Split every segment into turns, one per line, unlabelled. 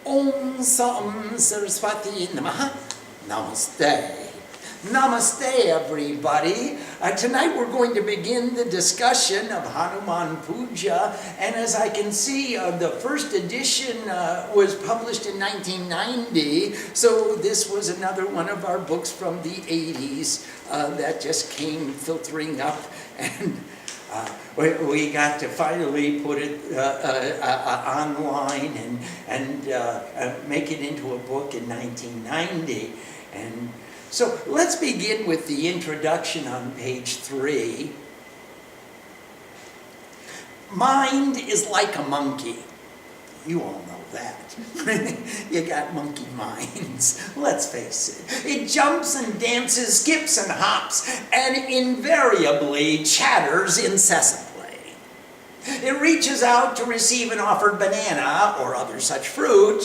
Om Sam Saraswati Namaha. Namaste. Namaste, everybody. Tonight we're going to begin the discussion of Hanuman Puja, and as I can see, the first edition was published in 1990, so this was another one of our books from the 80s that just came filtering up, and we got to finally put it online and make it into a book in 1990. And so let's begin with the introduction on page 3. Mind is like a monkey. You all know that. You got monkey minds. Let's face it. It jumps and dances, skips and hops, and invariably chatters incessantly. It reaches out to receive an offered banana or other such fruit,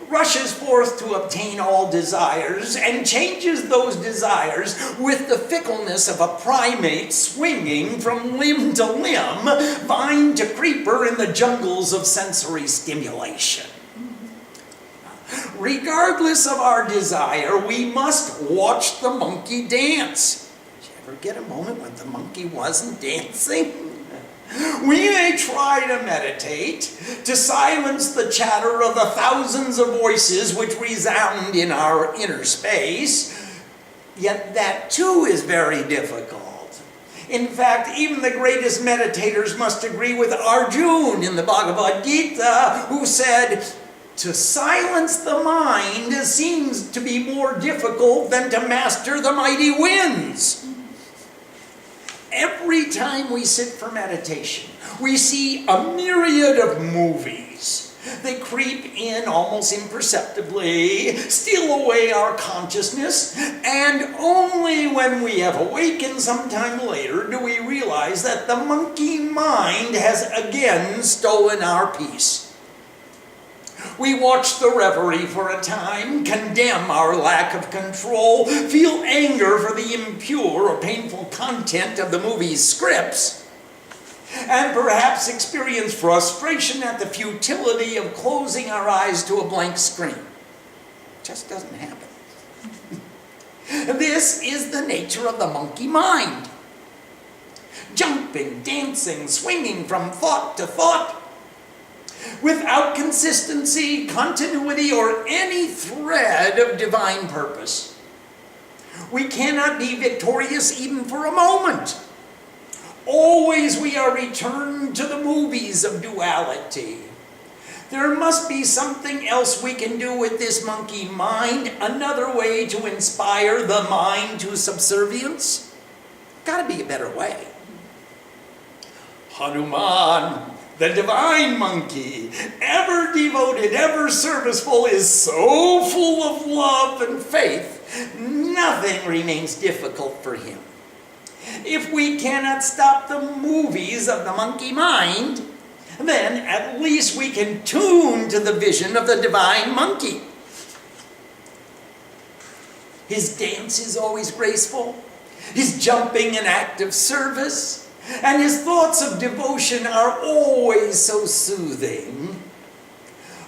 rushes forth to obtain all desires, and changes those desires with the fickleness of a primate swinging from limb to limb, vine to creeper in the jungles of sensory stimulation. Regardless of our desire, we must watch the monkey dance. Did you ever get a moment when the monkey wasn't dancing? We may try to meditate, to silence the chatter of the thousands of voices which resound in our inner space, yet that too is very difficult. In fact, even the greatest meditators must agree with Arjuna in the Bhagavad Gita, who said, "To silence the mind seems to be more difficult than to master the mighty winds." Every time we sit for meditation, we see a myriad of movies. They creep in almost imperceptibly, steal away our consciousness, and only when we have awakened sometime later do we realize that the monkey mind has again stolen our peace. We watch the reverie for a time, condemn our lack of control, feel anger for the impure or painful content of the movie's scripts, and perhaps experience frustration at the futility of closing our eyes to a blank screen. It just doesn't happen. This is the nature of the monkey mind. Jumping, dancing, swinging from thought to thought, without consistency, continuity, or any thread of divine purpose. We cannot be victorious even for a moment. Always we are returned to the movies of duality. There must be something else we can do with this monkey mind, another way to inspire the mind to subservience. Gotta be a better way. Hanuman, the divine monkey, ever devoted, ever serviceful, is so full of love and faith, nothing remains difficult for him. If we cannot stop the movies of the monkey mind, then at least we can tune to the vision of the divine monkey. His dance is always graceful, his jumping an act of service, and his thoughts of devotion are always so soothing.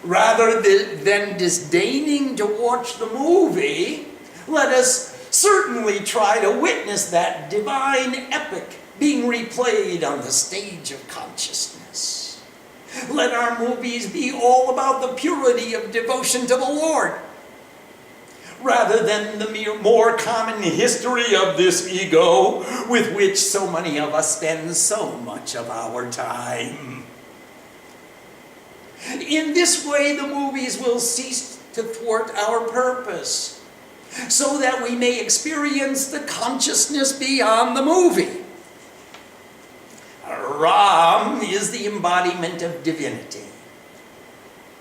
Rather than disdaining to watch the movie, let us certainly try to witness that divine epic being replayed on the stage of consciousness. Let our movies be all about the purity of devotion to the Lord, rather than the more common history of this ego with which so many of us spend so much of our time. In this way, the movies will cease to thwart our purpose, so that we may experience the consciousness beyond the movie. Ram is the embodiment of divinity.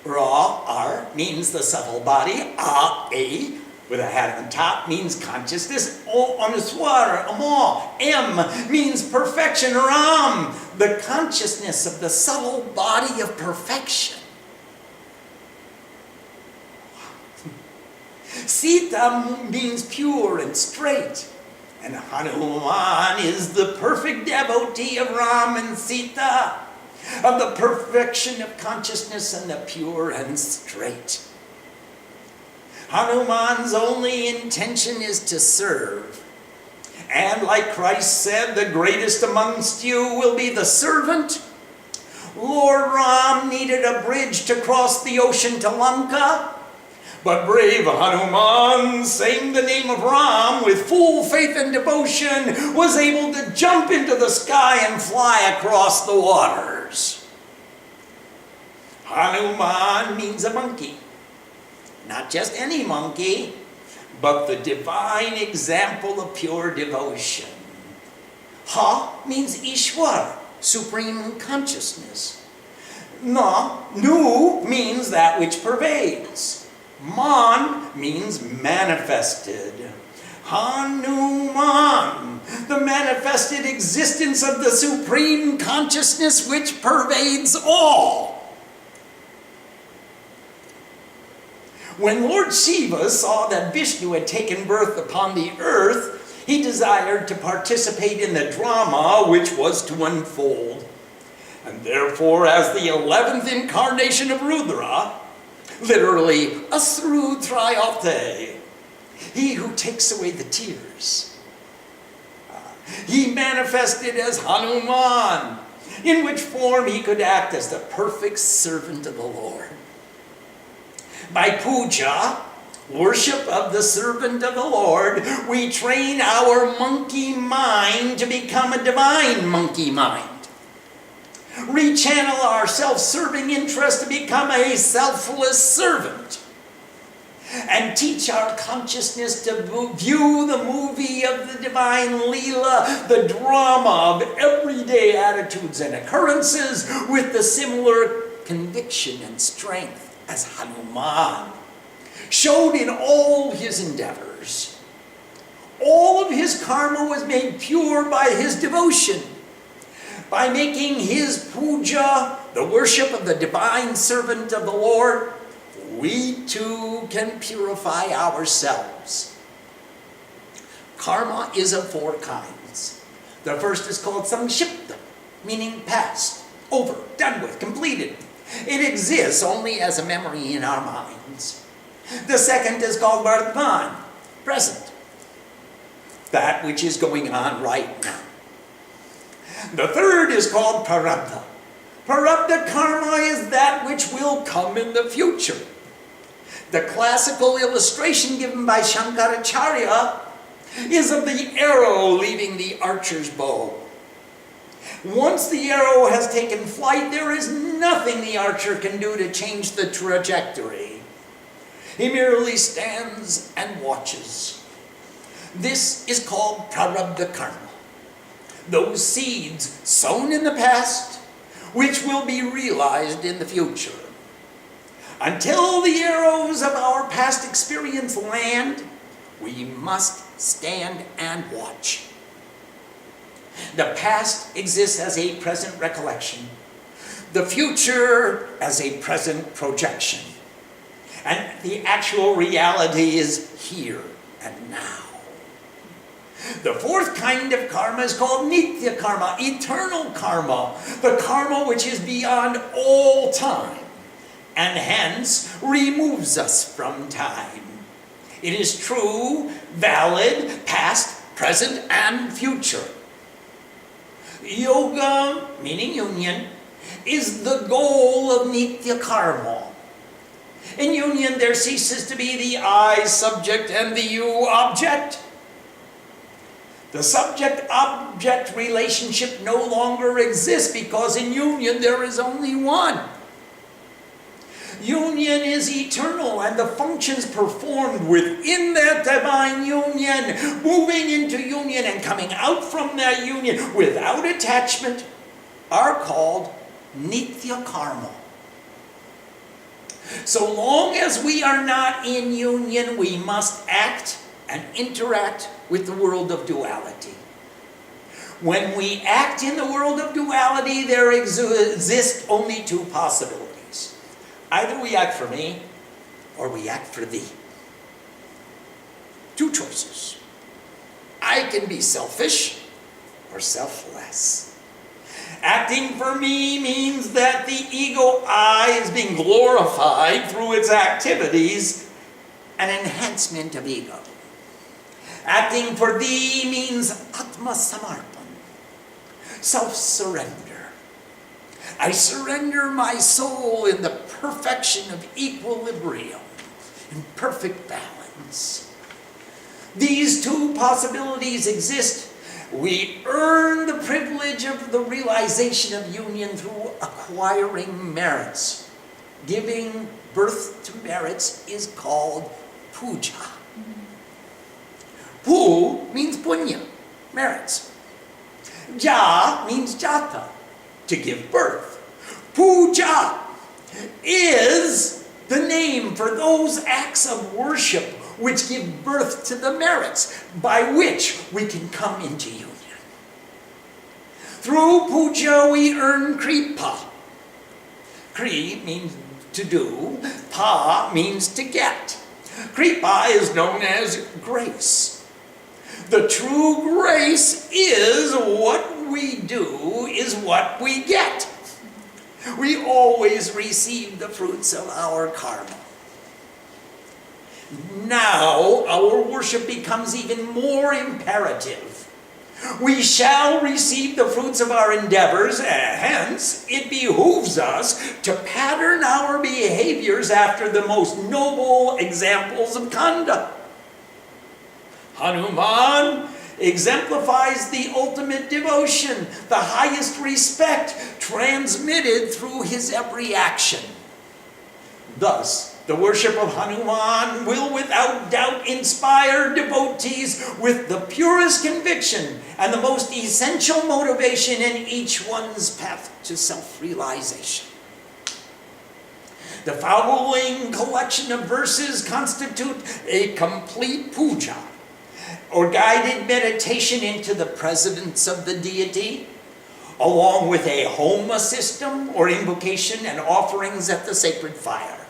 Ra, R, means the subtle body. A, with a hat on top, means consciousness. O, on a swara, Amo, M, means perfection. Ram, the consciousness of the subtle body of perfection. Sita means pure and straight. And Hanuman is the perfect devotee of Ram and Sita. of the perfection of consciousness and the pure and straight. Hanuman's only intention is to serve. And like Christ said, the greatest amongst you will be the servant. Lord Ram needed a bridge to cross the ocean to Lanka, but brave Hanuman, saying the name of Ram with full faith and devotion, was able to jump into the sky and fly across the waters. Hanuman means a monkey. Not just any monkey, but the divine example of pure devotion. Ha means Ishwar, supreme consciousness. Nu means that which pervades. Man means manifested. Hanuman, the manifested existence of the supreme consciousness which pervades all. When Lord Shiva saw that Vishnu had taken birth upon the earth, he desired to participate in the drama which was to unfold. And therefore, as the 11th incarnation of Rudra, literally Asrudrayate, he who takes away the tears, he manifested as Hanuman, in which form he could act as the perfect servant of the Lord. By puja, worship of the servant of the Lord, we train our monkey mind to become a divine monkey mind. Rechannel our self-serving interest to become a selfless servant. And teach our consciousness to view the movie of the divine Leela, the drama of everyday attitudes and occurrences, with the similar conviction and strength as Hanuman showed in all his endeavors. All of his karma was made pure by his devotion. By making his puja, the worship of the divine servant of the Lord, we too can purify ourselves. Karma is of 4 kinds. The first is called samshipta, meaning past, over, done with, completed. It exists only as a memory in our minds. The second is called vardhan, present, that which is going on right now. The third is called prarabdha. Prarabdha karma is that which will come in the future. The classical illustration given by Shankaracharya is of the arrow leaving the archer's bow. Once the arrow has taken flight, there is nothing the archer can do to change the trajectory. He merely stands and watches. This is called prarabdha karma. Those seeds sown in the past, which will be realized in the future. Until the arrows of our past experience land, we must stand and watch. The past exists as a present recollection, the future as a present projection, and the actual reality is here and now. The fourth kind of karma is called nitya karma, eternal karma, the karma which is beyond all time, and hence removes us from time. It is true, valid, past, present, and future. Yoga, meaning union, is the goal of nitya karma. In union, there ceases to be the I subject and the you object. The subject-object relationship no longer exists because in union there is only one. Union is eternal, and the functions performed within that divine union, moving into union and coming out from that union without attachment, are called nitya karma. So long as we are not in union, we must act and interact with the world of duality. When we act in the world of duality, there exist only 2 possibilities. Either we act for me, or we act for thee. 2 choices. I can be selfish or selfless. Acting for me means that the ego I is being glorified through its activities, an enhancement of ego. Acting for thee means atma samarpan, self-surrender. I surrender my soul in the perfection of equilibrium, in perfect balance. These two possibilities exist. We earn the privilege of the realization of union through acquiring merits. Giving birth to merits is called puja. Pu means punya, merits. Ja means jata, to give birth. Puja is the name for those acts of worship which give birth to the merits by which we can come into union. Through puja we earn kripa. Kri means to do, pa means to get. Kripa is known as grace. The true grace is what we do is what we get. We always receive the fruits of our karma. Now our worship becomes even more imperative. We shall receive the fruits of our endeavors, and hence it behooves us to pattern our behaviors after the most noble examples of conduct. Hanuman exemplifies the ultimate devotion, the highest respect transmitted through his every action. Thus, the worship of Hanuman will without doubt inspire devotees with the purest conviction and the most essential motivation in each one's path to self-realization. The following collection of verses constitute a complete puja, or guided meditation into the presence of the deity, along with a homa system or invocation and offerings at the sacred fire.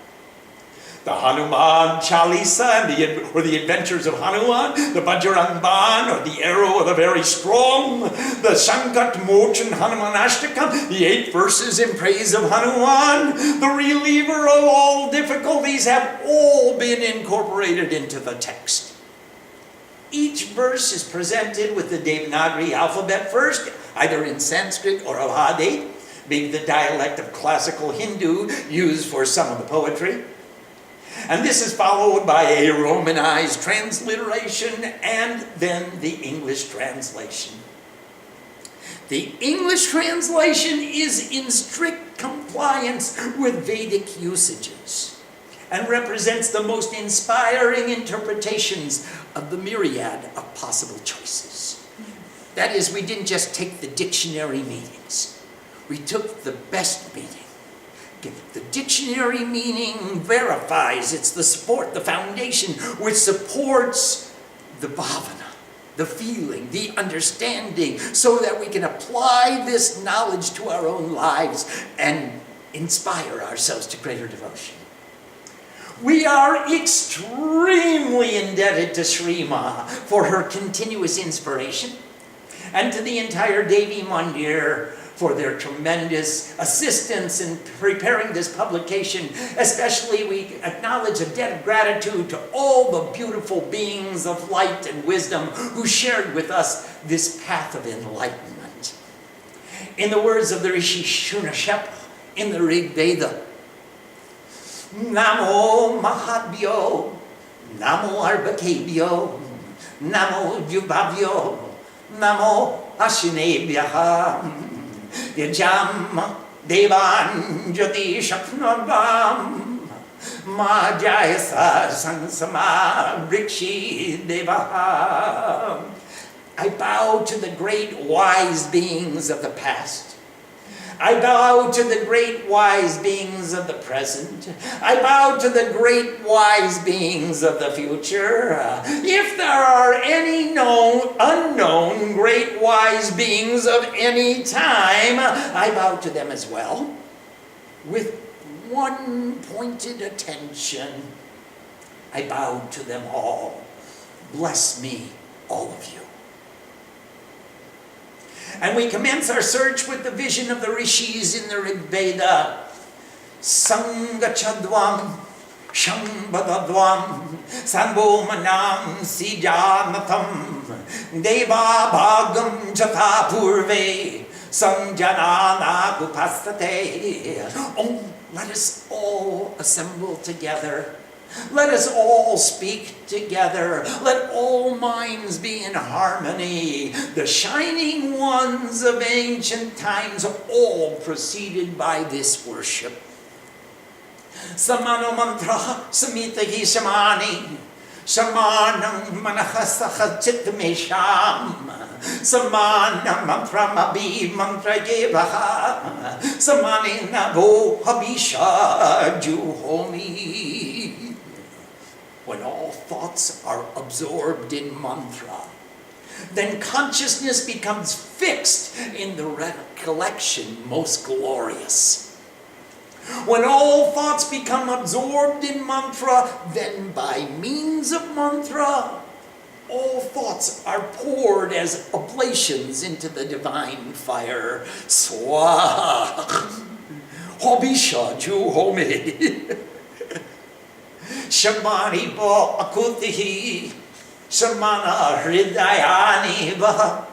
The Hanuman Chalisa, or the adventures of Hanuman, the Bajrang Ban, or the arrow of the very strong, the Sankat Mochan Hanuman Ashtakam, the 8 verses in praise of Hanuman, the reliever of all difficulties, have all been incorporated into the text. Each verse is presented with the Devanagari alphabet first, either in Sanskrit or Avadi, being the dialect of classical Hindu used for some of the poetry. And this is followed by a Romanized transliteration and then the English translation. The English translation is in strict compliance with Vedic usages and represents the most inspiring interpretations of the myriad of possible choices. That is, we didn't just take the dictionary meanings. We took the best meaning. The dictionary meaning verifies, it's the support, the foundation, which supports the bhavana, the feeling, the understanding, so that we can apply this knowledge to our own lives and inspire ourselves to greater devotion. We are extremely indebted to Sri Ma for her continuous inspiration, and to the entire Devi Mandir for their tremendous assistance in preparing this publication. Especially, we acknowledge a debt of gratitude to all the beautiful beings of light and wisdom who shared with us this path of enlightenment. In the words of the Rishi Shunashep in the Rig Veda, Namo Mahabhyo, Namo Arbakebhyo, Namo Jubhavyo, Namo Ashinebhyaha, Yajam Devan Jyoti Shapnavam, Ma Jayasa Sansama Rikshi Devaha. I bow to the great wise beings of the past. I bow to the great wise beings of the present. I bow to the great wise beings of the future. If there are any known, unknown great wise beings of any time, I bow to them as well, with one pointed attention. I bow to them all. Bless me, all of you. And we commence our search with the vision of the rishis in the Rig Veda. Sangachadvam, Shambhadadvam, Sanbo Manam, Sijanatam, Deva Bhagam Jata Purve, Sanjanana Upastate. Oh, let us all assemble together. Let us all speak together. Let all minds be in harmony. The shining ones of ancient times all proceeded by this worship. Samano mantra samitahi shamani. Shamanam manahasaha chitmesham. Samana mantra mabi mantra yevaha. Samani nabo habisha juhomi. When all thoughts are absorbed in mantra, then consciousness becomes fixed in the recollection most glorious. When all thoughts become absorbed in mantra, then by means of mantra, all thoughts are poured as oblations into the divine fire. Swaha. Hobisha juhomi. Shamani bo akutihi, Shamana hridayani va,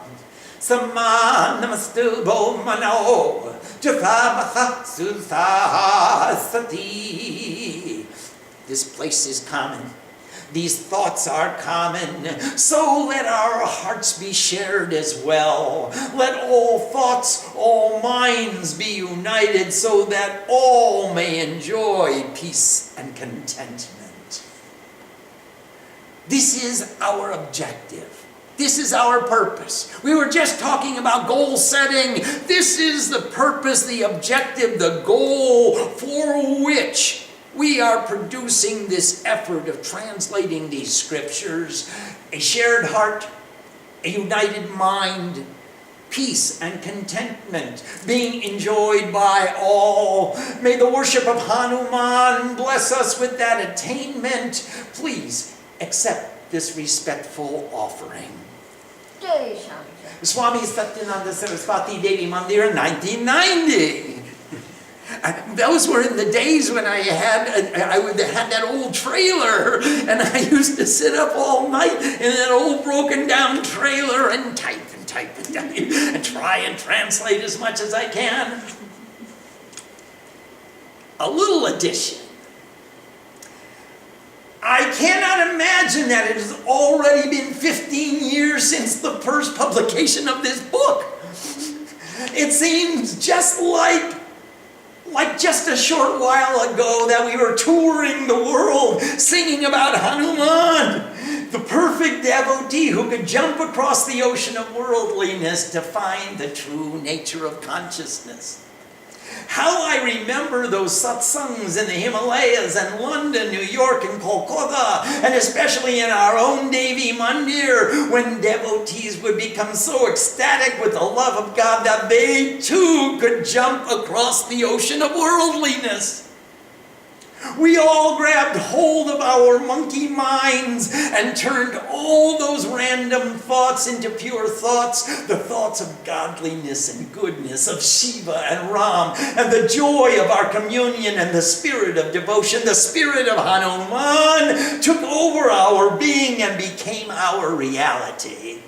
Samanamastu bo mano, Javamaha sutha sati. This place is common. These thoughts are common, so let our hearts be shared as well. Let all thoughts, all minds be united so that all may enjoy peace and contentment. This is our objective. This is our purpose. We were just talking about goal setting. This is the purpose, the objective, the goal for which we are producing this effort of translating these scriptures. A shared heart, a united mind, peace and contentment being enjoyed by all. May the worship of Hanuman bless us with that attainment. Please accept this respectful offering. Swami Satyananda Saraswati Devi Mandir, 1990. Those were in the days when I had that old trailer, and I used to sit up all night in that old broken down trailer and type and try and translate as much as I can. A little addition. I cannot imagine that it has already been 15 years since the first publication of this book. It seems just like just a short while ago that we were touring the world singing about Hanuman, the perfect devotee who could jump across the ocean of worldliness to find the true nature of consciousness. How I remember those satsangs in the Himalayas and London, New York, and Kolkata, and especially in our own Devi Mandir, when devotees would become so ecstatic with the love of God that they too could jump across the ocean of worldliness. We all grabbed hold of our monkey minds and turned all those random thoughts into pure thoughts, the thoughts of godliness and goodness, of Shiva and Ram, and the joy of our communion and the spirit of devotion. The spirit of Hanuman took over our being and became our reality.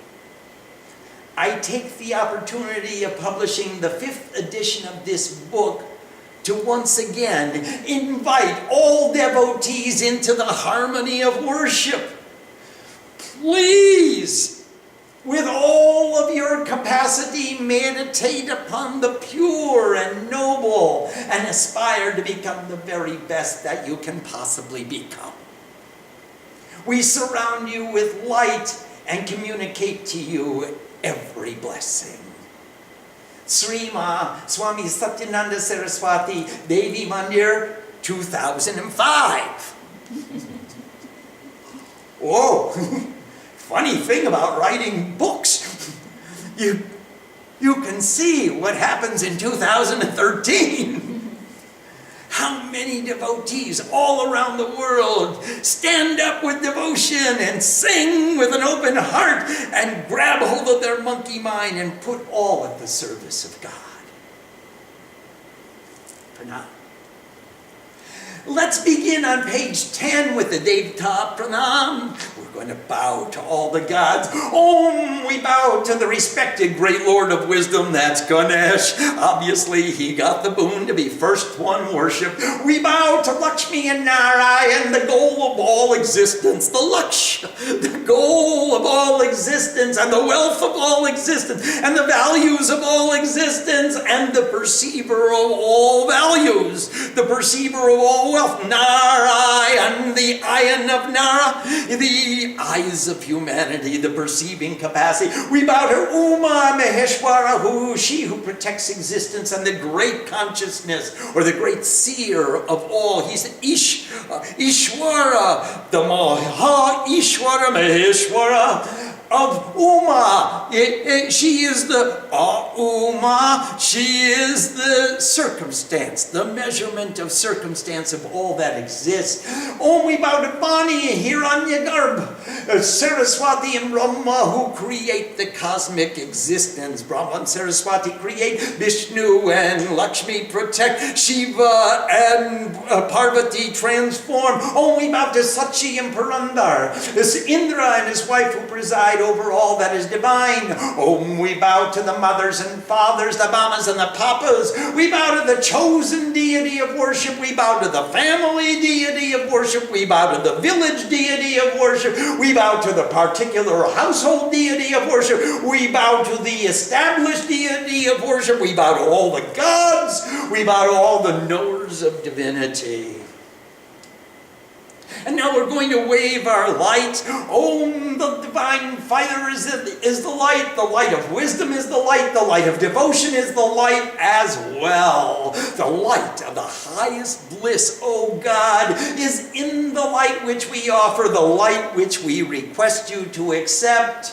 I take the opportunity of publishing the 5th edition of this book to once again invite all devotees into the harmony of worship. Please, with all of your capacity, meditate upon the pure and noble and aspire to become the very best that you can possibly become. We surround you with light and communicate to you every blessing. Srima Swami Satyananda Saraswati Devi Mandir, 2005. Whoa, funny thing about writing books. You can see what happens in 2013. How many devotees all around the world stand up with devotion and sing with an open heart and grab hold of their monkey mind and put all at the service of God. Pranam. Let's begin on page 10 with the devotee pranam. We're going to bow to all the gods. Om, we bow to the respected great Lord of wisdom, that's Ganesh. Obviously, he got the boon to be first one worshipped. We bow to Lakshmi and Narayan, the goal of all existence, the goal of all existence, and the wealth of all existence, and the values of all existence, and the perceiver of all values, the perceiver of all wealth, Narayan, the ayan of Nara, the eyes of humanity, the perceiving capacity. We bow to Uma Maheshwara, she who protects existence, and the great consciousness, or the great seer of all. He's Ishwara, the Maha Ishwara Maheshwara of Uma. She is the Uma. She is the circumstance, the measurement of circumstance of all that exists. Om, we bow to Bani, Hiranyagarbha, Saraswati and Brahma, who create the cosmic existence. Brahma and Saraswati create, Vishnu and Lakshmi protect, Shiva and Parvati transform. Om, we bow to Sachi and Purandar, this Indra and his wife who preside over all that is divine. Om, we bow to the mothers and fathers, the mamas and the papas. We bow to the chosen deity of worship. We bow to the family deity of worship. We bow to the village deity of worship. We bow to the particular household deity of worship. We bow to the established deity of worship. We bow to all the gods. We bow to all the knowers of divinity. And now we're going to wave our light. Om, the divine fire is the light of wisdom is the light of devotion is the light as well. The light of the highest bliss, O God, is in the light which we offer, the light which we request you to accept.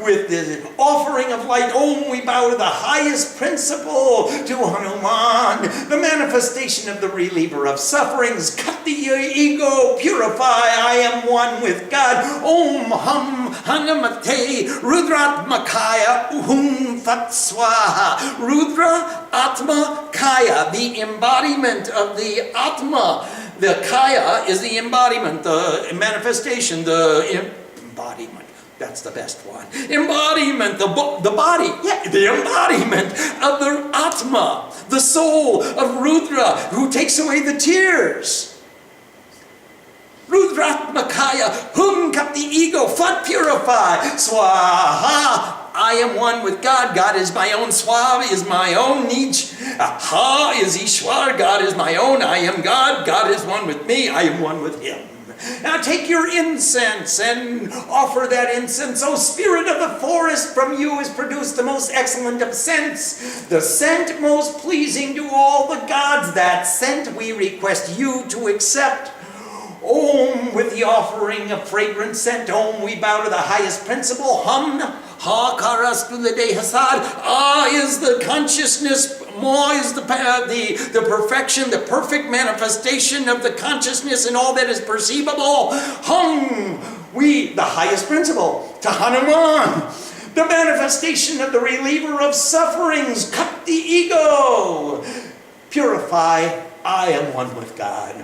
With the offering of light, Om, we bow to the highest principle, to Hanuman, the manifestation of the reliever of sufferings. Cut the ego, purify, I am one with God. Om Hum Hanamate Rudratmakaya Uhum Fat Swaha. Rudra Atma Kaya, the embodiment of the Atma. The Kaya is the embodiment, the manifestation, the embodiment. That's the best one. Embodiment, the body. Yeah, the embodiment of the Atma, the soul of Rudra, who takes away the tears. Rudratmakaya, hum cut the ego, fat purify, swaha. I am one with God. God is my own. Swaha is my own. Nij. Ha is Ishwar. God is my own. I am God. God is one with me. I am one with Him. Now take your incense and offer that incense. O Spirit of the forest, from you is produced the most excellent of scents, the scent most pleasing to all the gods. That scent we request you to accept. Om, with the offering of fragrant scent, Om, we bow to the highest principle. Hum, ha karastu the dehasad. Ah is the consciousness. Ma is the perfection, the perfect manifestation of the consciousness in all that is perceivable. Hum, we, the highest principle, to Hanuman, the manifestation of the reliever of sufferings. Cut the ego, purify, I am one with God.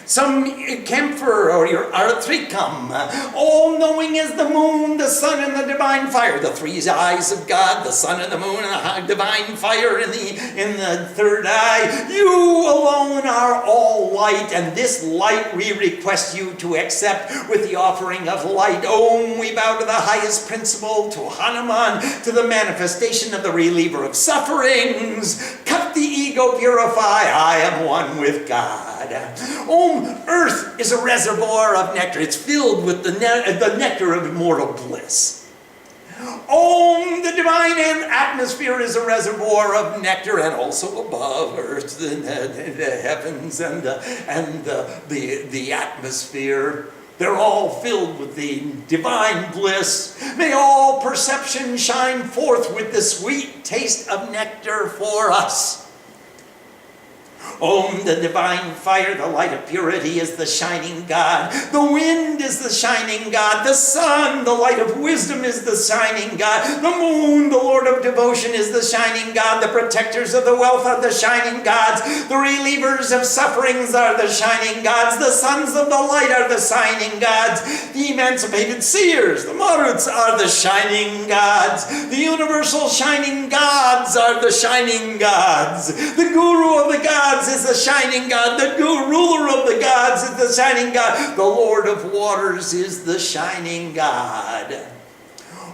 Some camphor or your arthricum, all-knowing as the moon, the sun, and the divine fire. The three eyes of God, the sun and the moon, and the divine fire in the third eye. You alone are all light, and this light we request you to accept with the offering of light. Om, we bow to the highest principle, to Hanuman, to the manifestation of the reliever of sufferings. Cut the ego, purify, I am one with God. Om, earth is a reservoir of nectar. It's filled with the nectar of immortal bliss. Om, the divine atmosphere is a reservoir of nectar, and also above earth, the heavens and the atmosphere. They're all filled with the divine bliss. May all perception shine forth with the sweet taste of nectar for us. Om, the divine fire, the light of purity, is the shining God. The wind is the shining God. The sun, the light of wisdom, is the shining God. The moon, the Lord of devotion, is the shining God. The protectors of the wealth are the shining gods. The relievers of sufferings are the shining gods. The sons of the light are the shining gods. The emancipated seers, the maruts, are the shining gods. The universal shining gods are the shining gods. The guru of the gods is the shining God. The ruler of the gods is the shining God. The Lord of waters is the shining God.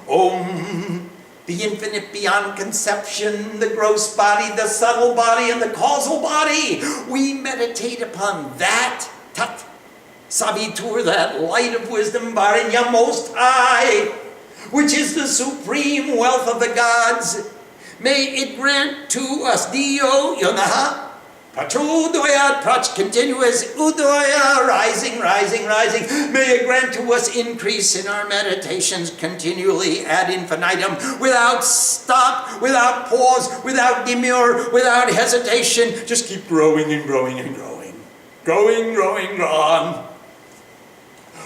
Om, the infinite beyond conception, the gross body, the subtle body, and the causal body. We meditate upon that tat savitur, that light of wisdom, Varinya Most High, which is the supreme wealth of the gods. May it grant to us, Dio Yonaha, Prachudoya, Prach, continuous, Udoya, rising, rising, rising. May it grant to us increase in our meditations continually ad infinitum, without stop, without pause, without demur, without hesitation. Just keep growing and growing and growing. Growing, growing, on.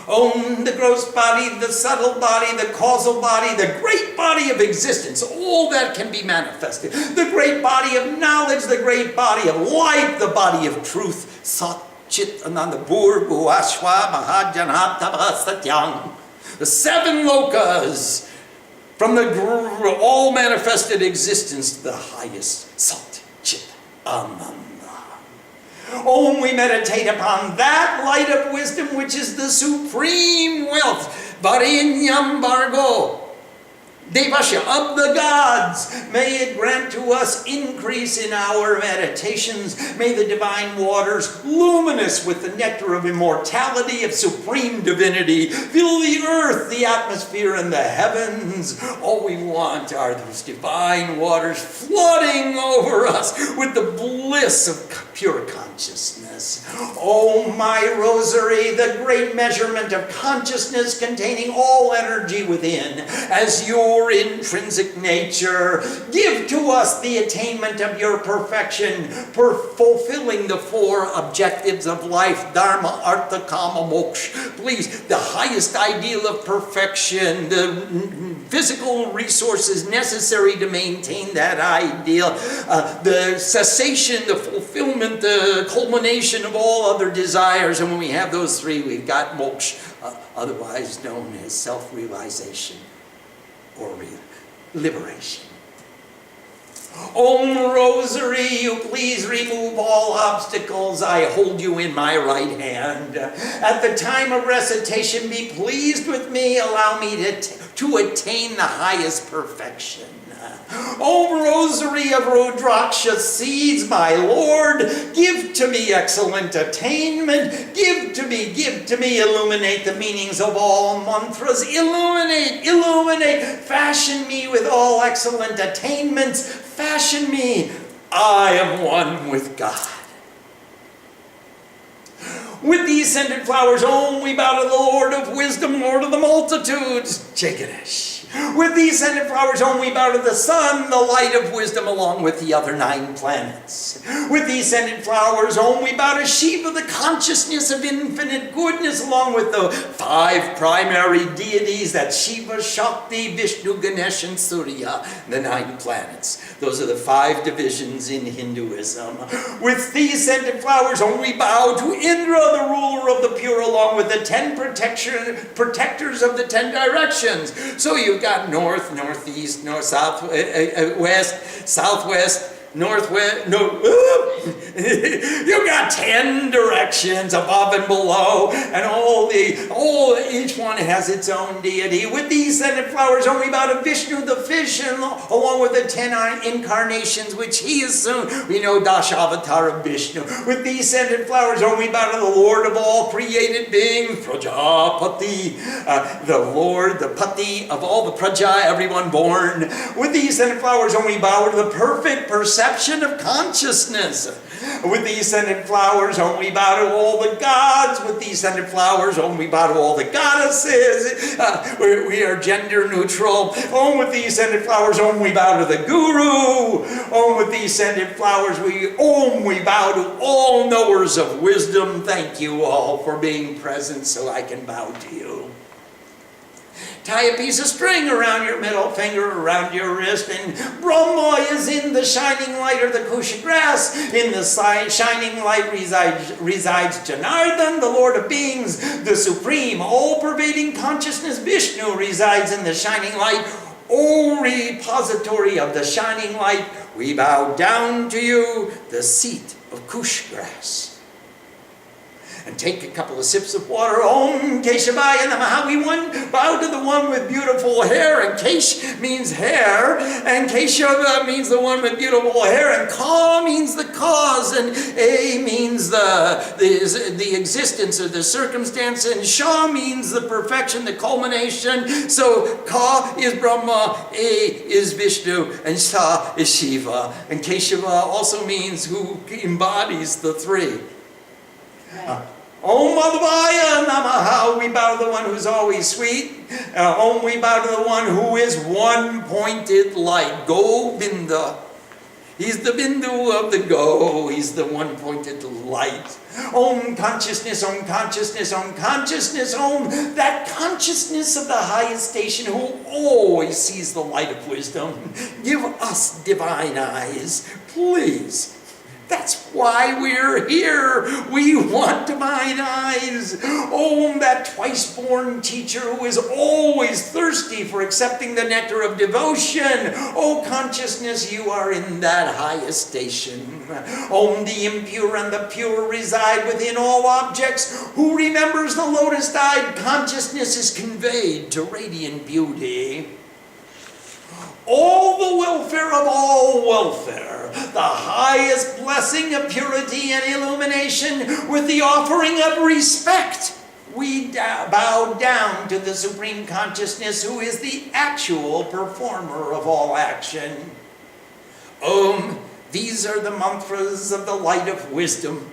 Om, the gross body, the subtle body, the causal body, the great body of existence, all that can be manifested. The great body of knowledge, the great body of life, the body of truth. Sat Chit Ananda Bur Bhuashwa Mahajanatava Satyang. The seven lokas, from the all manifested existence to the highest Sat Chit Ananda. Om, we meditate upon that light of wisdom which is the supreme wealth, Varinyam Bargo, Devasya, of the gods. May it grant to us increase in our meditations. May the divine waters, luminous with the nectar of immortality, of supreme divinity, fill the earth, the atmosphere, and the heavens. All we want are those divine waters flooding over us with the bliss of pure consciousness. Oh, my rosary, the great measurement of consciousness containing all energy within, as your intrinsic nature, give to us the attainment of your perfection, fulfilling the four objectives of life, Dharma, Artha, Kama, Moksha. Please, the highest ideal of perfection, the physical resources necessary to maintain that ideal, the cessation, the fulfillment, the culmination of all other desires. And when we have those three, we've got moksha, otherwise known as self-realization or liberation. Om Rosary, you please remove all obstacles. I hold you in my right hand. At the time of recitation, be pleased with me. Allow me to attain the highest perfection. O Rosary of Rudraksha seeds, my Lord, give to me excellent attainment. Give to me, illuminate the meanings of all mantras. Illuminate, fashion me with all excellent attainments. Fashion me. I am one with God. With these scented flowers, Om, we bow to the Lord of wisdom, Lord of the multitudes, Jagadesh. With these scented flowers, Om, we bow to the sun, the light of wisdom, along with the other 9 planets. With these scented flowers, Om, we bow to Shiva, the consciousness of infinite goodness, along with the 5 primary deities, that's Shiva, Shakti, Vishnu, Ganesh, and Surya, the 9 planets. Those are the 5 divisions in Hinduism. With these scented flowers, Om, we bow to Indra, the ruler of the pure, along with the 10 protectors of the 10 directions. So you've got north, northeast, north, south, west, southwest, northwest, no, you've got 10 directions above and below, and each one has its own deity. With these scented flowers, only bow to Vishnu the fish, and along with the 10 incarnations which he assumed. We know Dashavatara of Vishnu. With these scented flowers, only bow to the Lord of all created beings, Prajapati, the Lord, the Pati of all the Praja, everyone born. With these scented flowers, only bow to the perfect perception of consciousness. With these scented flowers, Om, we bow to all the gods. With these scented flowers, Om, we bow to all the goddesses. We are gender neutral. Om, with these scented flowers, Om, we bow to the guru. Om, with these scented flowers, we bow to all knowers of wisdom. Thank you all for being present so I can bow to you. Tie a piece of string around your middle finger, around your wrist, and Brahma is in the shining light or the kusha grass. In the shining light resides Janardhan, the Lord of beings, the supreme, all-pervading consciousness. Vishnu resides in the shining light. O repository of the shining light, we bow down to you, the seat of kush grass. And take a couple of sips of water. Om Keshavaya Namaha. We bow to the one with beautiful hair. And Kesh means hair. And Keshava means the one with beautiful hair. And Ka means the cause. And A means the existence or the circumstance. And Sha means the perfection, the culmination. So Ka is Brahma, A is Vishnu, and Sha is Shiva. And Keshava also means who embodies the three. Om Madhavaya Namaha, we bow to the one who's always sweet. Om, we bow to the one who is one pointed light. Govinda. He's the Bindu of the go. He's the one pointed light. Om consciousness, Om consciousness, Om consciousness, Om. That consciousness of the highest station who always sees the light of wisdom. Give us divine eyes, please. That's why we're here. We want divine eyes. Oh, that twice-born teacher who is always thirsty for accepting the nectar of devotion. Oh, consciousness, you are in that highest station. Oh, the impure and the pure reside within all objects. Who remembers the lotus-eyed consciousness is conveyed to radiant beauty. All the welfare of all welfare, the highest blessing of purity and illumination, with the offering of respect, we bow down to the Supreme Consciousness who is the actual performer of all action. Om, these are the mantras of the light of wisdom.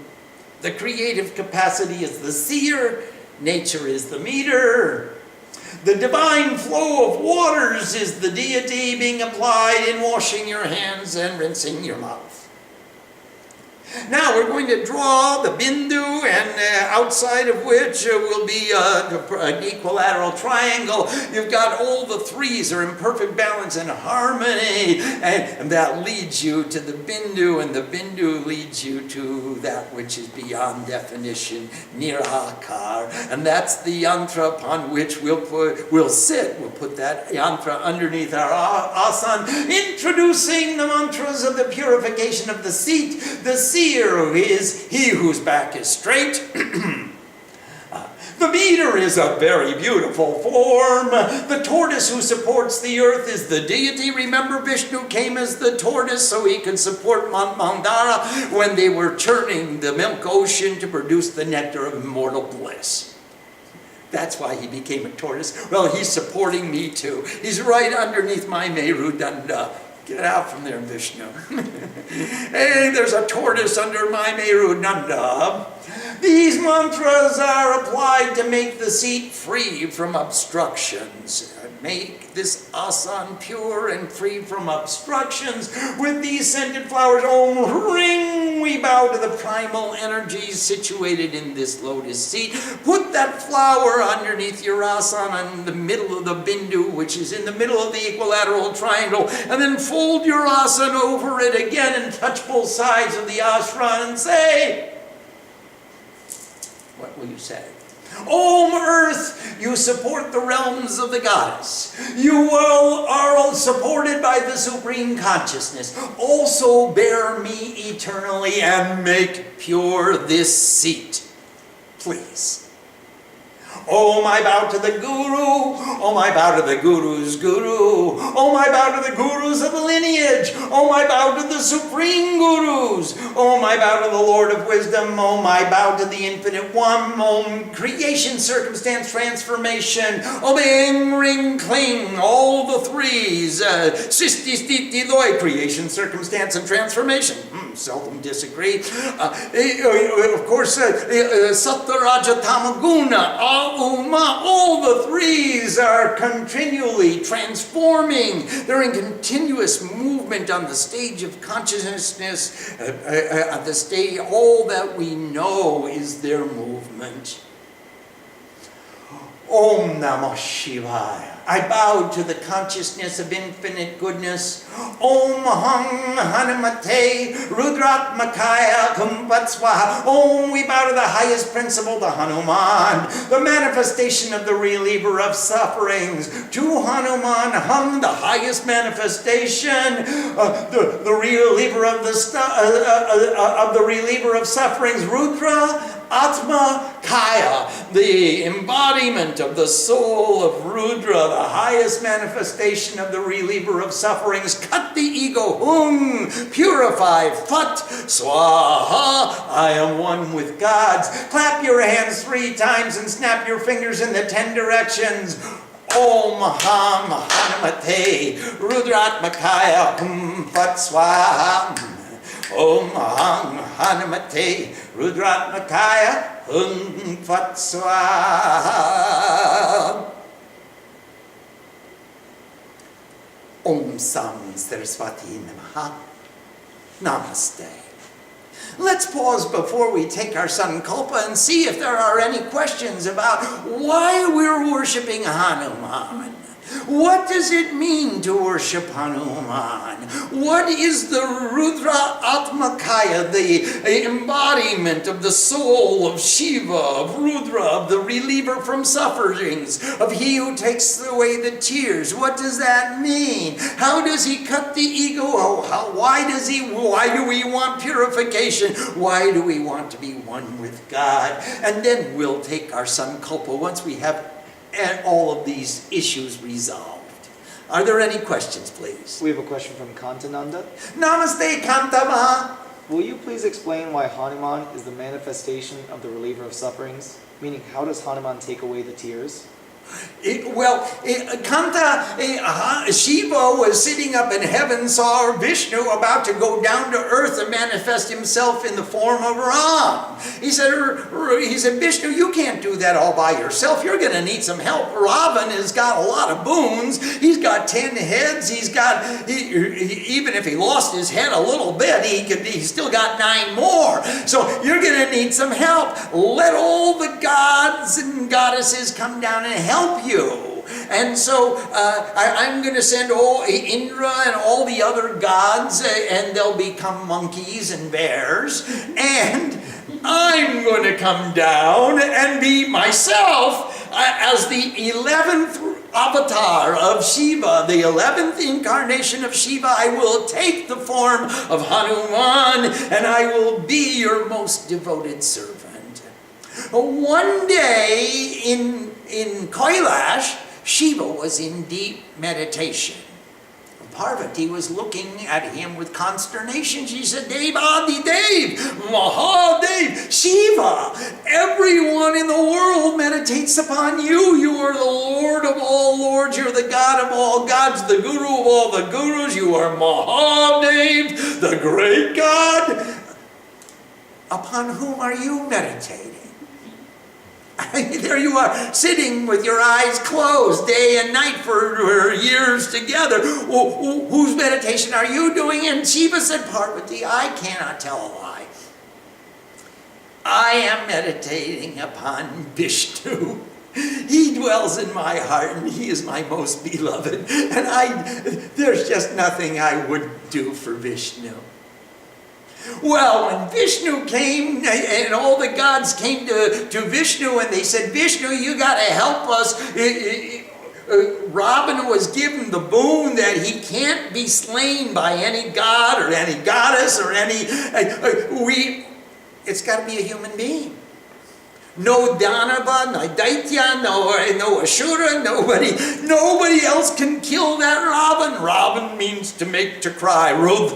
The creative capacity is the seer, nature is the meter. The divine flow of waters is the deity being applied in washing your hands and rinsing your mouth. Now we're going to draw the bindu, and outside of which will be an equilateral triangle. You've got all the threes are in perfect balance and harmony, and that leads you to the bindu, and the bindu leads you to that which is beyond definition, nirakar, and that's the yantra upon which we'll sit. We'll put that yantra underneath our asan, introducing the mantras of the purification of the seat. The seer is he whose back is straight. The meter is a very beautiful form. The tortoise who supports the earth is the deity. Remember, Vishnu came as the tortoise so he could support Mount Mandara when they were churning the milk ocean to produce the nectar of immortal bliss. That's why he became a tortoise. Well, he's supporting me too. He's right underneath my Merudanda. Get out from there, Vishnu. Hey, there's a tortoise under my Merudanda. These mantras are applied to make the seat free from obstructions. Make this asan pure and free from obstructions. With these scented flowers, Om Ring, we bow to the primal energies situated in this lotus seat. Put that flower underneath your asana in the middle of the bindu, which is in the middle of the equilateral triangle, and then fold your asana over it again and touch both sides of the ashram and say, what will you say? Om Earth, you support the realms of the goddess. You are supported by the Supreme Consciousness. Also bear me eternally and make pure this seat. Please. Om, I bow to the Guru. Om, I bow to the Guru's Guru. Om, I bow to the Gurus of the lineage. Om, I bow to the Supreme Gurus. Om, I bow to the Lord of Wisdom. Om, I bow to the Infinite One. Om, creation, circumstance, transformation. Om, Ing, Ring, Cling, all the threes. Sisti, Stiti, Loi, creation, circumstance, and transformation. seldom disagree. Of course, Sattva-raja tamaguna, Auma, all the threes are continually transforming. They're in continuous movement on the stage of consciousness. At the stage, all that we know is their movement. Om Namah Shivaya. I bow to the consciousness of infinite goodness. Om Hang Hanumate Rudratmakaya Kumpatswaha. Om, we bow to the highest principle, the Hanuman, the manifestation of the reliever of sufferings. To Hanuman Hang, the highest manifestation, the reliever of the reliever of sufferings. Rudra Atma Kaya, the embodiment of the soul of Rudra, the highest manifestation of the reliever of sufferings. Cut the ego, Hum, purify, Fat, Swaha, I am one with God's. Clap your hands 3 times and snap your fingers in the 10 directions. Om Ham Hanumate Rudratmakaya Hum Fat Swaha. Om Hang Hanumate Rudratmakaya Hum Fat Swaha. Om Sam Saraswati Namaha. Namaste. Let's pause before we take our sankalpa and see if there are any questions about why we're worshiping Hanuman. What does it mean to worship Hanuman? What is the Rudra Atmakaya, the embodiment of the soul of Shiva, of Rudra, of the reliever from sufferings, of he who takes away the tears? What does that mean? How does he cut the ego? Why do we want purification? Why do we want to be one with God? And then we'll take our sankalpa once we have all of these issues resolved. Are there any questions, please?
We have a question from Kantananda.
Namaste, Kantama.
Will you please explain why Hanuman is the manifestation of the reliever of sufferings? Meaning, how does Hanuman take away the tears?
Shiva was sitting up in heaven, saw Vishnu about to go down to earth and manifest himself in the form of Ram. He said, Vishnu, you can't do that all by yourself. You're going to need some help. Ravan has got a lot of boons. He's got 10 heads. Even if he lost his head a little bit, he's still got 9 more. So you're going to need some help. Let all the gods and goddesses come down and help you. And so I'm going to send Indra and all the other gods, and they'll become monkeys and bears, and I'm going to come down and be myself as the 11th avatar of Shiva, the 11th incarnation of Shiva. I will take the form of Hanuman, and I will be your most devoted servant. One day in Kailash, Shiva was in deep meditation. Parvati was looking at him with consternation. She said, Dev Adi Dev, Mahadev, Shiva, everyone in the world meditates upon you. You are the Lord of all lords. You're the God of all gods, the Guru of all the gurus. You are Mahadev, the great God. Upon whom are you meditating? There you are, sitting with your eyes closed day and night for years together. Whose meditation are you doing? And Shiva said, Parvati, I cannot tell a lie. I am meditating upon Vishnu. He dwells in my heart, and he is my most beloved. And there's just nothing I would do for Vishnu. Well, when Vishnu came, and all the gods came to Vishnu, and they said, Vishnu, you got to help us. Ravana was given the boon that he can't be slain by any god or any goddess or it's got to be a human being. No Danava, no Daitya, no Ashura, nobody else can kill that Ravan. Ravan means to cry. Rudh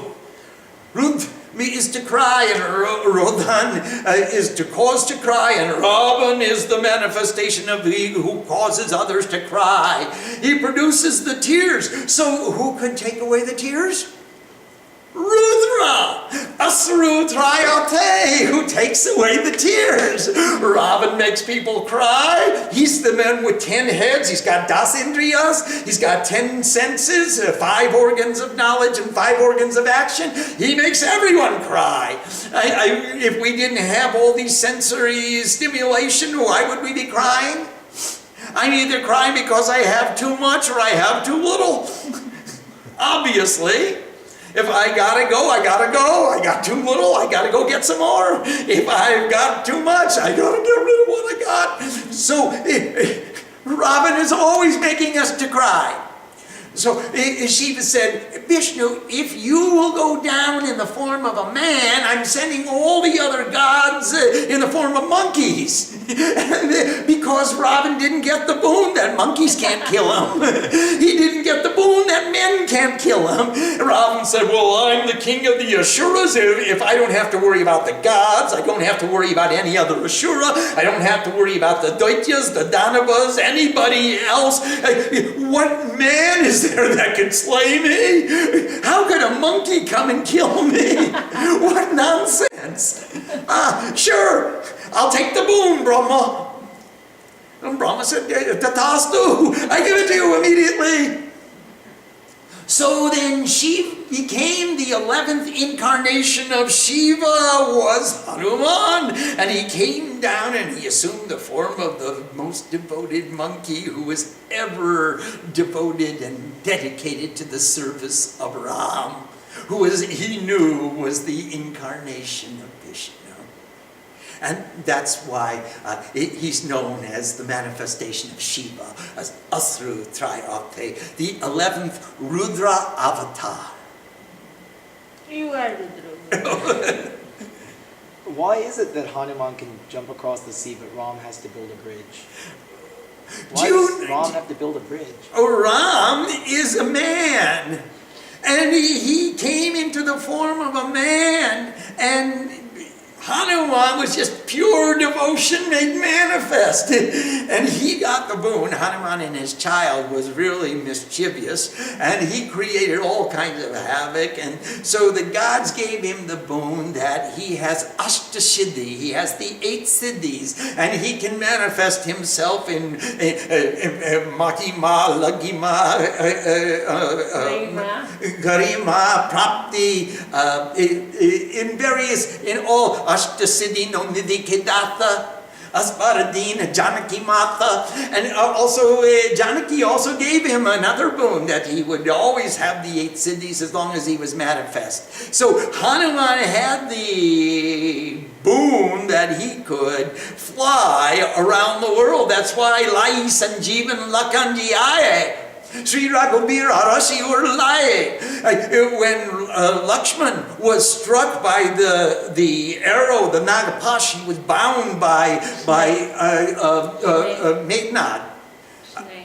is to cry, and Rodhan is to cause to cry, and Ravan is the manifestation of he who causes others to cry. He produces the tears. So who could take away the tears? Rudra, Asru Trayate, who takes away the tears. Ravan makes people cry. He's the man with 10 heads. He's got das indriyas. He's got 10 senses, 5 organs of knowledge and 5 organs of action. He makes everyone cry. If we didn't have all these sensory stimulation, why would we be crying? I'm either crying because I have too much or I have too little. Obviously. If I gotta go, I gotta go. I got too little, I gotta go get some more. If I've got too much, I gotta get rid of what I got. So Ravan is always making us to cry. So Shiva said, Vishnu, if you will go down in the form of a man, I'm sending all the other gods in the form of monkeys. Because Ravan didn't get the boon that monkeys can't kill him. He didn't get the boon that men can't kill him. Ravan said, well, I'm the king of the Asuras. If I don't have to worry about the gods, I don't have to worry about any other Asura. I don't have to worry about the Daityas, the Danavas, anybody else. What man is there that can slay me? How could a monkey come and kill me? What nonsense. Sure, I'll take the boon, Brahma. And Brahma said, Tatastu, I give it to you immediately. So then Shiva became the 11th incarnation of Shiva, was Hanuman, and he came down and he assumed the form of the most devoted monkey who was ever devoted and dedicated to the service of Ram, who he knew was the incarnation of Vishnu. And that's why he's known as the manifestation of Shiva, as Asru Trayate, the 11th Rudra avatar.
You are Rudra.
Why is it that Hanuman can jump across the sea, but Ram has to build a bridge? Why does Ram have to build a bridge?
Ram is a man, and he came into the form of a man, and Hanuman was just pure devotion made manifest. And he got the boon. Hanuman and his child was really mischievous, and he created all kinds of havoc. And so the gods gave him the boon that he has Ashtasiddhi. He has the 8 siddhis, and he can manifest himself in Makima, Lagima, Garima, Prapti, in various, in all Ashtasiddhi no Nidhi Kedatha, Asparadin, Janaki Mata, and also Janaki also gave him another boon that he would always have the 8 siddhis as long as he was manifest. So Hanuman had the boon that he could fly around the world. That's why Lai Sanjeevan Lakanjiaye. Sri Raghubir Arashi Urlaye. When Lakshman was struck by the arrow, the Nagapash, he was bound by Meghnad.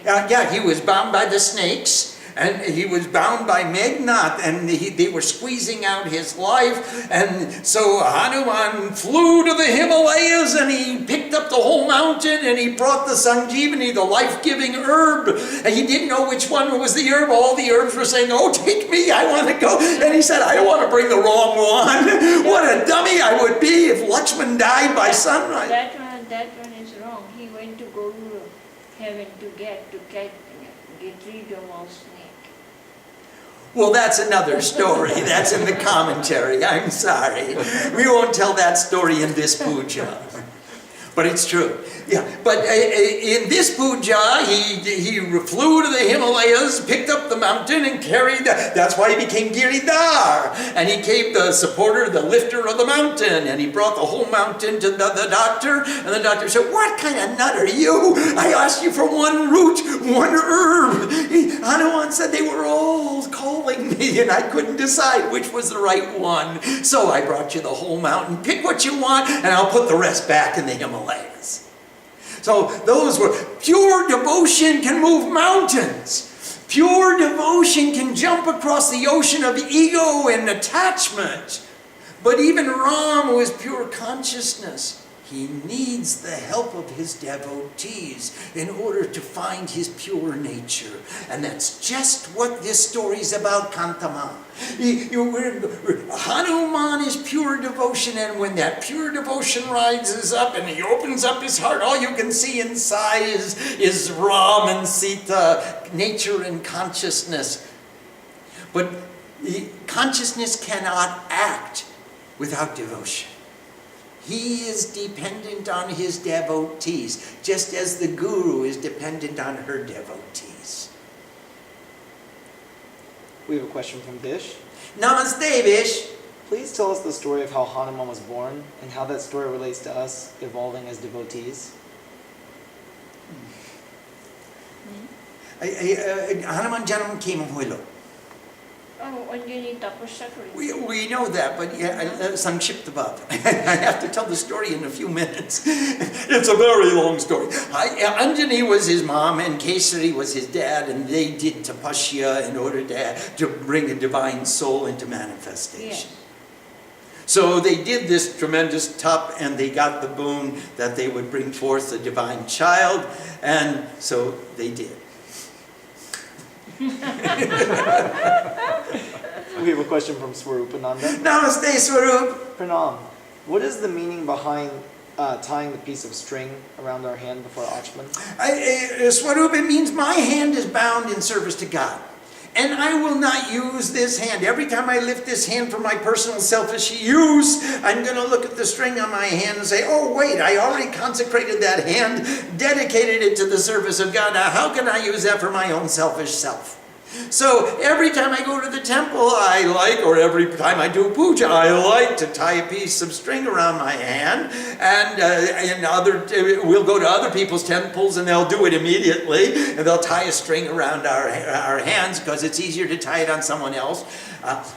Yeah, he was bound by the snakes. And he was bound by Meghnad, and they were squeezing out his life. And so Hanuman flew to the Himalayas, and he picked up the whole mountain, and he brought the Sanjeevani, the life-giving herb. And he didn't know which one was the herb. All the herbs were saying, oh, take me, I want to go. And he said, I don't want to bring the wrong one. What a dummy I would be if Lakshman died by sunrise.
That one is wrong. He went to go to heaven to get rid of all snakes.
Well, that's another story. That's in the commentary. I'm sorry. We won't tell that story in this puja. But it's true. Yeah, but in this puja, he flew to the Himalayas, picked up the mountain, and carried that's why he became Giridhar. And he came the supporter, the lifter of the mountain, and he brought the whole mountain to the doctor, and the doctor said, what kind of nut are you? I asked you for one root, one herb. Hanuman said they were all calling me, and I couldn't decide which was the right one. So I brought you the whole mountain. Pick what you want, and I'll put the rest back in the Himalayas. So those were, pure devotion can move mountains. Pure devotion can jump across the ocean of ego and attachment. But even Ram was pure consciousness. He needs the help of his devotees in order to find his pure nature. And that's just what this story is about, Kantama. Hanuman is pure devotion, and when that pure devotion rises up and he opens up his heart, all you can see inside is Ram and Sita, nature and consciousness. But consciousness cannot act without devotion. He is dependent on his devotees, just as the guru is dependent on her devotees.
We have a question from Vish.
Namaste, Vish.
Please tell us the story of how Hanuman was born and how that story relates to us evolving as devotees.
Hanuman Janam came Huilo.
Oh, Anjani tapasya kari.
We know that, but Sankshipta Bhav. I have to tell the story in a few minutes. It's a very long story. Anjani was his mom and Kesari was his dad, and they did tapasya in order to bring a divine soul into manifestation.
Yes.
So they did this tremendous tap, and they got the boon that they would bring forth a divine child, and so they did.
We have a question from Swarupananda.
Namaste, Swarup.
Pranam, what is the meaning behind tying the piece of string around our hand before Achman?
Swarup, it means my hand is bound in service to God. And I will not use this hand. Every time I lift this hand for my personal selfish use, I'm going to look at the string on my hand and say, oh wait, I already consecrated that hand, dedicated it to the service of God. Now how can I use that for my own selfish self? So every time I go to the temple, or every time I do puja, I like to tie a piece of string around my hand. And we'll go to other people's temples and they'll do it immediately. And they'll tie a string around our hands because it's easier to tie it on someone else.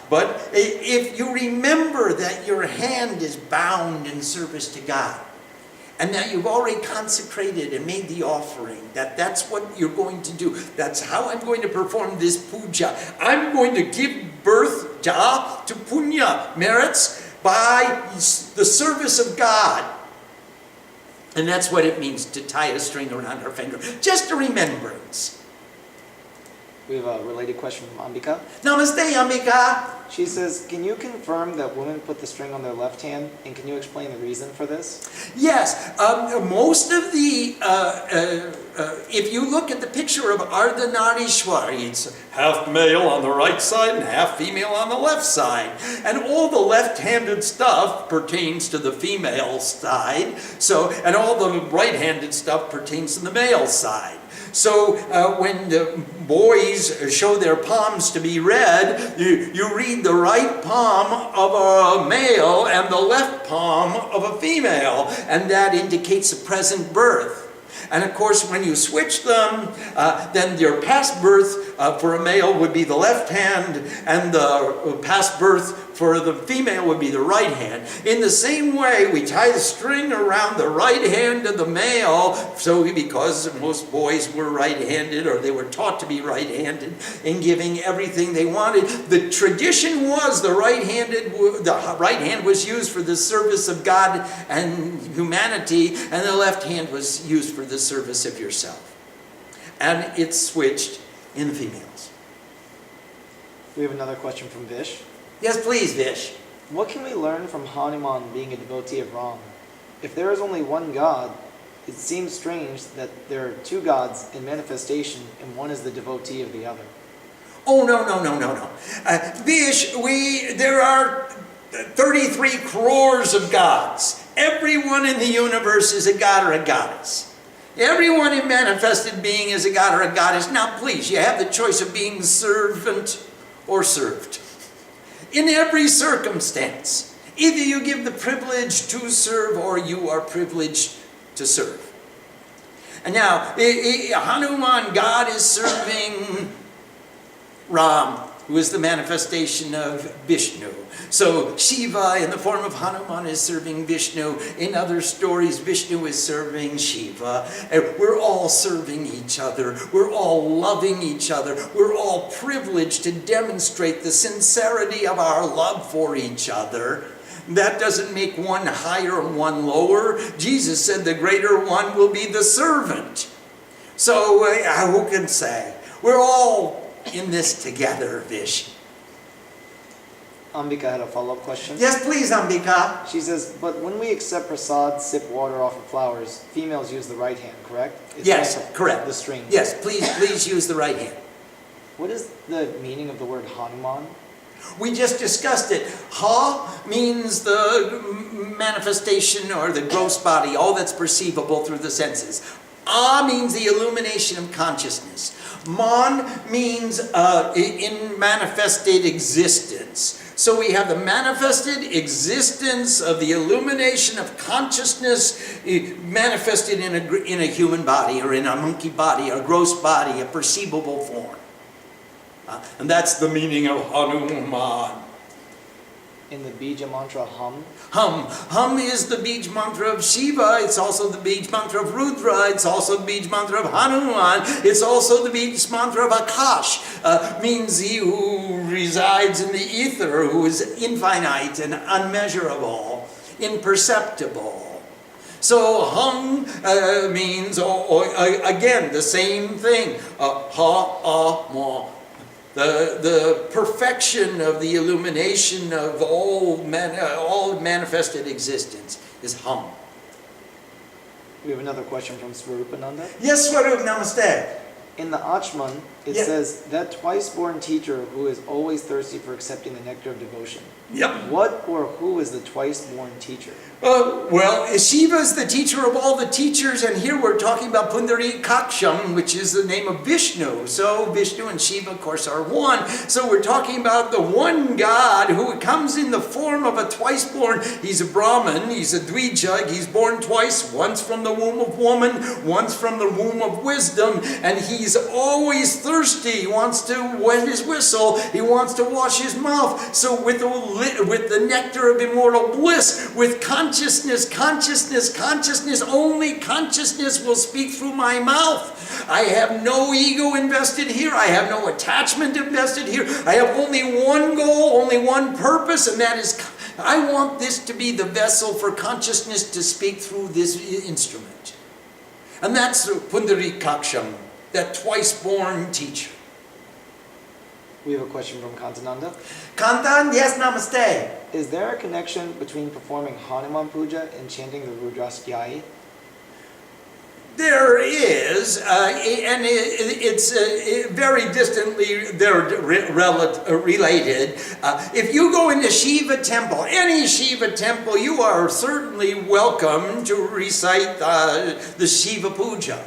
But if you remember that your hand is bound in service to God, and that you've already consecrated and made the offering, that's what you're going to do. That's how I'm going to perform this puja. I'm going to give birth to punya, merits, by the service of God. And that's what it means to tie a string around our finger. Just a remembrance.
We have a related question from Ambika.
Namaste, Ambika.
She says, can you confirm that women put the string on their left hand, and can you explain the reason for this?
Yes, most of the, if you look at the picture of Ardhanarishwar, it's half male on the right side and half female on the left side. And all the left-handed stuff pertains to the female side, and all the right-handed stuff pertains to the male side. So when the boys show their palms to be red, you read the right palm of a male and the left palm of a female, and that indicates a present birth. And of course, when you switch them, then your past birth for a male would be the left hand, and the past birth for the female would be the right hand. In the same way, we tie the string around the right hand of the male, because most boys were right-handed, or they were taught to be right-handed in giving everything they wanted. The tradition was the right hand was used for the service of God and humanity, and the left hand was used for the service of yourself. And it's switched in the females.
We have another question from Vish.
Yes, please, Vish.
What can we learn from Hanuman being a devotee of Ram? If there is only one God, it seems strange that there are two gods in manifestation and one is the devotee of the other.
Oh, no. Vish, there are 33 crores of gods. Everyone in the universe is a god or a goddess. Everyone in manifested being is a god or a goddess. Now, please, you have the choice of being servant or served. In every circumstance, either you give the privilege to serve or you are privileged to serve. And now, Hanuman, God is serving Ram, who is the manifestation of Vishnu. So Shiva in the form of Hanuman is serving Vishnu. In other stories, Vishnu is serving Shiva. And we're all serving each other. We're all loving each other. We're all privileged to demonstrate the sincerity of our love for each other. That doesn't make one higher and one lower. Jesus said the greater one will be the servant. So who can say? We're all in this together, Vish.
Ambika had a follow-up question.
Yes, please, Ambika.
She says, but when we accept prasad, sip water off of flowers, females use the right hand, correct? It's
Yes,
like
correct.
The string.
Yes, please use the right hand.
What is the meaning of the word Hanuman?
We just discussed it. Ha means the manifestation or the gross body, all that's perceivable through the senses. Ah means the illumination of consciousness. Man means in manifested existence. So we have the manifested existence of the illumination of consciousness manifested in a human body or in a monkey body, a gross body, a perceivable form. And that's the meaning of Hanuman.
In the bija mantra hum?
Hum is the bij mantra of Shiva. It's also the bij mantra of Rudra. It's also the bij mantra of Hanuman. It's also the bij mantra of Akash. Means he who resides in the ether, who is infinite and unmeasurable, imperceptible. So hum means, again, the same thing. Ha-a-ma. The perfection of the illumination of all manifested existence is hum.
We have another question from Swarupananda.
Yes, Swarup, namaste.
In the Achman, it says, that twice-born teacher who is always thirsty for accepting the nectar of devotion.
Yep.
What or who is the twice-born teacher?
Well, Shiva is the teacher of all the teachers, and here we're talking about Pundarikaksham, which is the name of Vishnu. So Vishnu and Shiva, of course, are one. So we're talking about the one God who comes in the form of a twice-born. He's a Brahmin, he's a Dvija, he's born twice, once from the womb of woman, once from the womb of wisdom, and he's always thirsty. He wants to wet his whistle, he wants to wash his mouth. So with the nectar of immortal bliss, with consciousness, only consciousness will speak through my mouth. I have no ego invested here. I have no attachment invested here. I have only one goal, only one purpose, and that is I want this to be the vessel for consciousness to speak through this instrument. And that's Pundarikaksham, that twice-born teacher.
We have a question from Kantananda.
Kantan, yes, namaste.
Is there a connection between performing Hanuman Puja and chanting the Rudrastyai?
There is, and it's very distantly they're related. If you go into Shiva temple, any Shiva temple, you are certainly welcome to recite the Shiva Puja.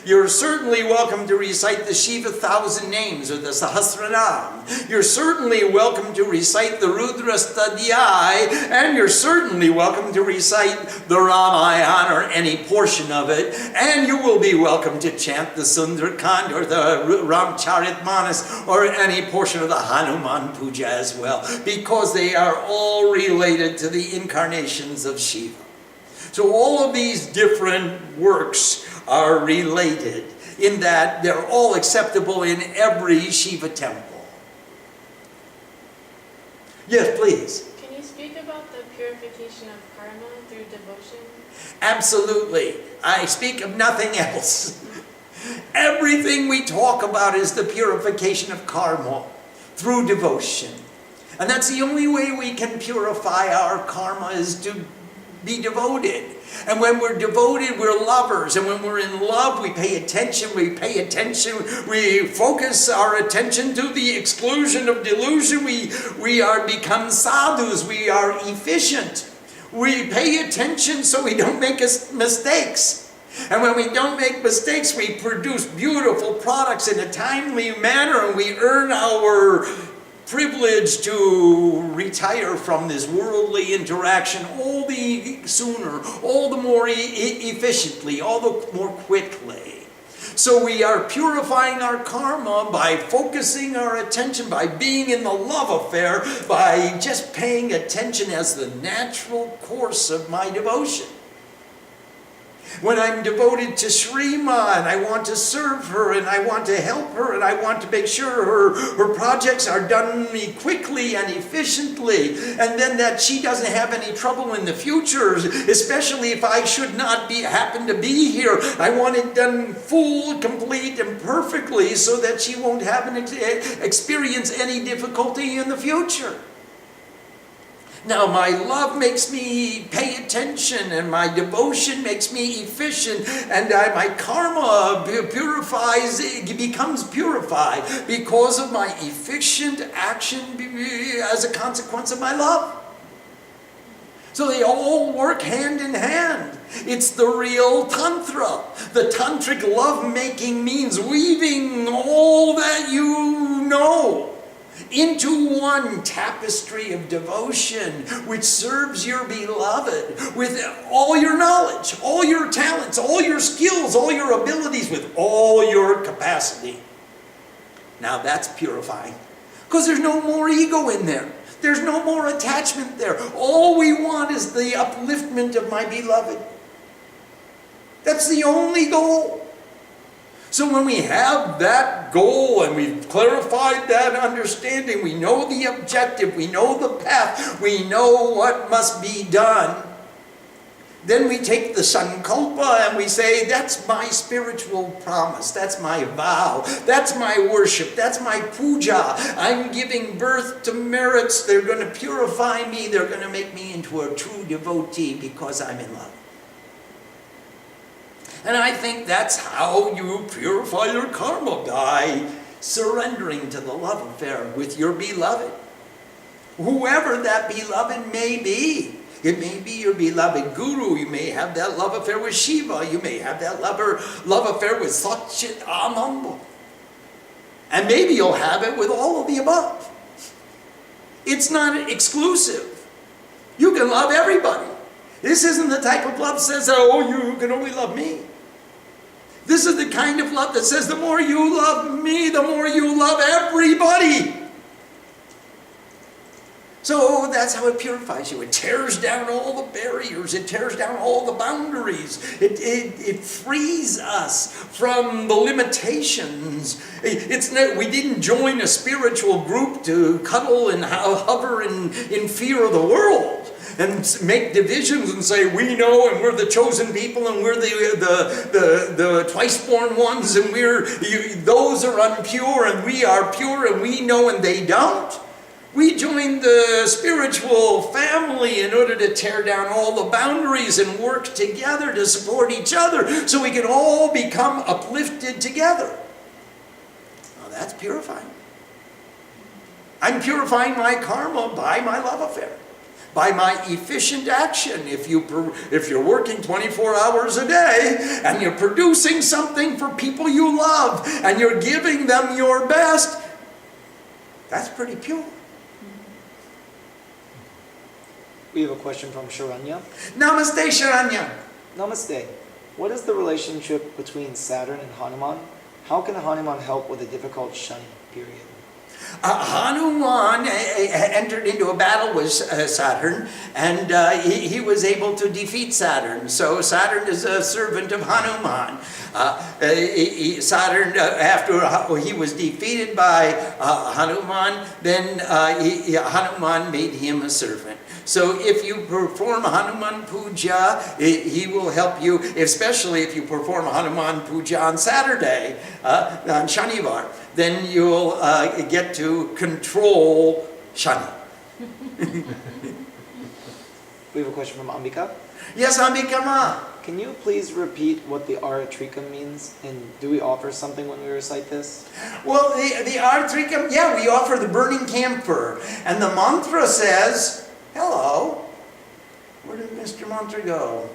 You're certainly welcome to recite the Shiva 1,000 names or the Sahasranam. You're certainly welcome to recite the Rudra Stadhyai, and you're certainly welcome to recite the Ramayana or any portion of it, and you will be welcome to chant the Sundarkand or the Ramcharitmanas or any portion of the Hanuman Puja as well, because they are all related to the incarnations of Shiva. So all of these different works are related in that they're all acceptable in every Shiva temple. Yes, please.
Can you speak about the purification of karma through devotion?
Absolutely. I speak of nothing else. Everything we talk about is the purification of karma through devotion. And that's the only way we can purify our karma, is to be devoted. And when we're devoted, we're lovers. And when we're in love, we pay attention, we focus our attention to the exclusion of delusion. We are become sadhus, we are efficient. We pay attention so we don't make mistakes. And when we don't make mistakes, we produce beautiful products in a timely manner, and we earn our privilege to retire from this worldly interaction all the sooner, all the more efficiently, all the more quickly. So we are purifying our karma by focusing our attention, by being in the love affair, by just paying attention as the natural course of my devotion. When I'm devoted to Shrima and I want to serve her and I want to help her and I want to make sure her projects are done quickly and efficiently, and then that she doesn't have any trouble in the future, especially if I should not happen to be here. I want it done full, complete, and perfectly so that she won't have experience any difficulty in the future. Now, my love makes me pay attention, and my devotion makes me efficient, and my karma becomes purified because of my efficient action as a consequence of my love. So they all work hand in hand. It's the real tantra. The tantric love-making means weaving all that you know into one tapestry of devotion which serves your beloved with all your knowledge, all your talents, all your skills, all your abilities, with all your capacity. Now that's purifying, because there's no more ego in there. There's no more attachment there. All we want is the upliftment of my beloved. That's the only goal. So when we have that goal and we've clarified that understanding, we know the objective, we know the path, we know what must be done, then we take the sankalpa and we say, that's my spiritual promise, that's my vow, that's my worship, that's my puja. I'm giving birth to merits. They're going to purify me. They're going to make me into a true devotee because I'm in love. And I think that's how you purify your karma, by surrendering to the love affair with your beloved. Whoever that beloved may be. It may be your beloved guru. You may have that love affair with Shiva. You may have that love affair with Satchit Ananda. And maybe you'll have it with all of the above. It's not exclusive. You can love everybody. This isn't the type of love that says, oh, you can only love me. This is the kind of love that says, the more you love me, the more you love everybody. So that's how it purifies you. It tears down all the barriers. It tears down all the boundaries. It frees us from the limitations. We didn't join a spiritual group to cuddle and hover in fear of the world and make divisions and say, we know, and we're the chosen people, and we're the twice-born ones, and those are unpure, and we are pure, and we know, and they don't. We joined the spiritual family in order to tear down all the boundaries and work together to support each other so we can all become uplifted together. Now that's purifying. I'm purifying my karma by my love affair, by my efficient action. If you're working 24 hours a day and you're producing something for people you love and you're giving them your best, that's pretty pure.
We have a question from Sharanya.
Namaste, Sharanya.
Namaste. What is the relationship between Saturn and Hanuman? How can Hanuman help with a difficult shani period?
Hanuman entered into a battle with Saturn, and he was able to defeat Saturn. So Saturn is a servant of Hanuman. Saturn, after he was defeated by Hanuman, then Hanuman made him a servant. So if you perform Hanuman Puja, he will help you, especially if you perform Hanuman Puja on Saturday, on Shanivar, then you'll get to control Shani.
We have a question from Ambika.
Yes, Ambika Ma.
Can you please repeat what the Aratrikam means, and do we offer something when we recite this?
Well, the Aratrikam, yeah, we offer the burning camphor. And the mantra says, hello. Where did Mr. Mantra go?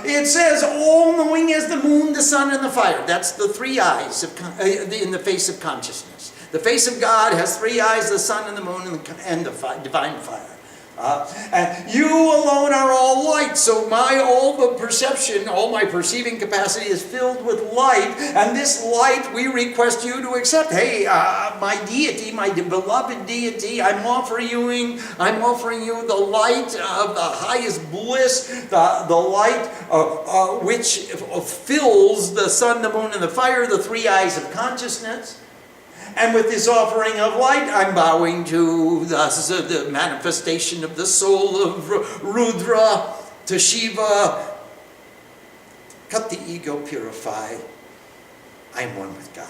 It says, all-knowing as the moon, the sun, and the fire. That's the three eyes in the face of consciousness. The face of God has three eyes, the sun and the moon and the divine fire. And you alone are all light, so all the perception, all my perceiving capacity is filled with light, and this light we request you to accept. Hey, my deity, my beloved deity, I'm offering you the light of the highest bliss, the light which fills the sun, the moon, and the fire, the three eyes of consciousness. And with this offering of light, I'm bowing to the manifestation of the soul of Rudra, to Shiva. Cut the ego, purify. I am one with God.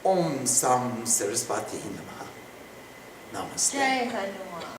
Om Sam Saraswati Namaha. Namaste.
Jai Hanuman.